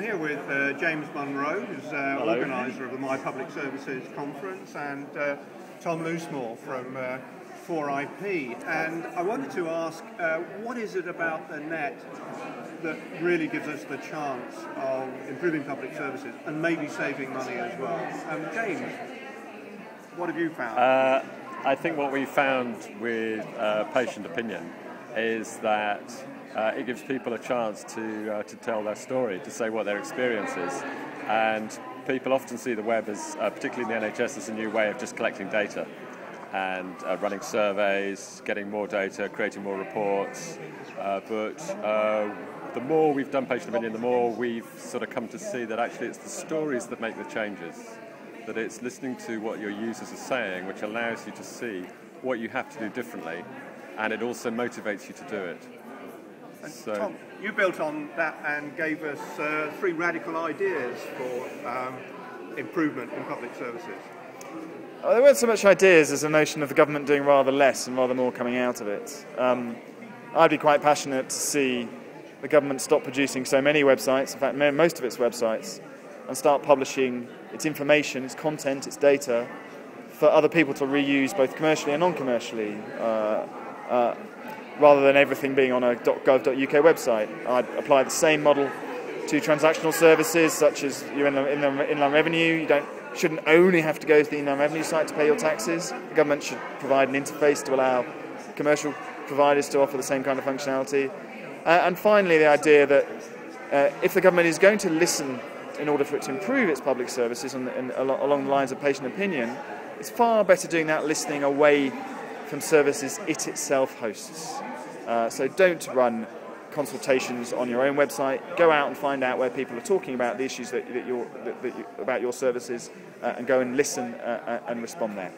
here with James Munro, who's organiser of the My Public Services Conference, and Tom Loosemore from 4IP. And I wanted to ask, what is it about the net that really gives us the chance of improving public services and maybe saving money as well? James, what have you found? I think what we found with patient opinion is that it gives people a chance to tell their story, to say what their experience is. And people often see the web as, particularly in the NHS, as a new way of just collecting data and running surveys, getting more data, creating more reports. But the more we've done patient opinion, the more we've sort of come to see that actually it's the stories that make the changes, that it's listening to what your users are saying, which allows you to see what you have to do differently, and it also motivates you to do it. So, Tom, you built on that and gave us 3 radical ideas for improvement in public services. Well, there weren't so much ideas as a notion of the government doing rather less and rather more coming out of it. I'd be quite passionate to see the government stop producing so many websites, in fact most of its websites, and start publishing its information, its content, its data for other people to reuse both commercially and non-commercially, rather than everything being on a .gov.uk website. I'd apply the same model to transactional services such as your Inland Revenue. You shouldn't only have to go to the Inland Revenue site to pay your taxes. The government should provide an interface to allow commercial providers to offer the same kind of functionality. And finally, the idea that if the government is going to listen in order for it to improve its public services along the lines of patient opinion, it's far better doing that listening away from services it itself hosts. So don't run consultations on your own website. Go out and find out where people are talking about the issues about your services, and go and listen and respond there.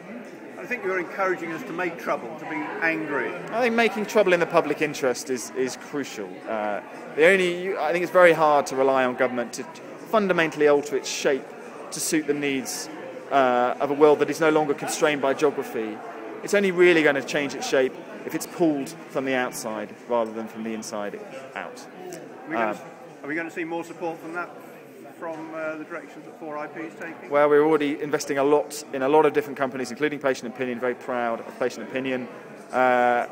I think you're encouraging us to make trouble, to be angry. I think making trouble in the public interest is crucial. I think it's very hard to rely on government to fundamentally alter its shape to suit the needs of a world that is no longer constrained by geography. It's only really going to change its shape if it's pulled from the outside rather than from the inside out. Are we going to see more support from that, from the directions that 4IP is taking? Well, we're already investing a lot in a lot of different companies, including Patient Opinion. Very proud of Patient Opinion. I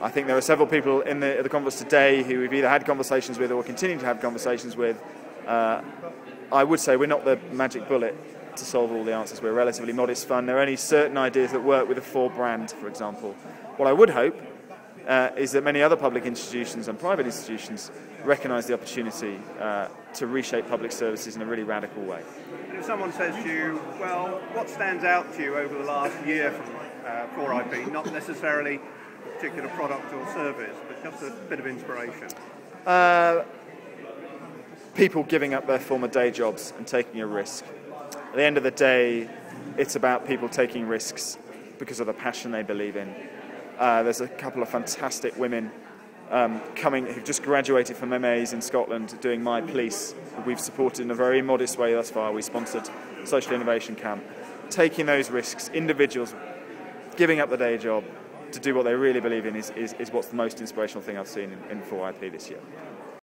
think there are several people at the conference today who we've either had conversations with or continuing to have conversations with. I would say we're not the magic bullet to solve all the answers. We're a relatively modest fund. There are only certain ideas that work with the 4 brand, for example. What I would hope is that many other public institutions and private institutions recognise the opportunity to reshape public services in a really radical way. And if someone says to you, well, what stands out to you over the last year from 4IP, not necessarily a particular product or service, but just a bit of inspiration? People giving up their former day jobs and taking a risk. At the end of the day, it's about people taking risks because of the passion they believe in. There's a couple of fantastic women who've just graduated from MAs in Scotland doing My Police. We've supported in a very modest way thus far. We sponsored Social Innovation Camp. Taking those risks, individuals giving up the day job to do what they really believe in is what's the most inspirational thing I've seen in 4IP this year.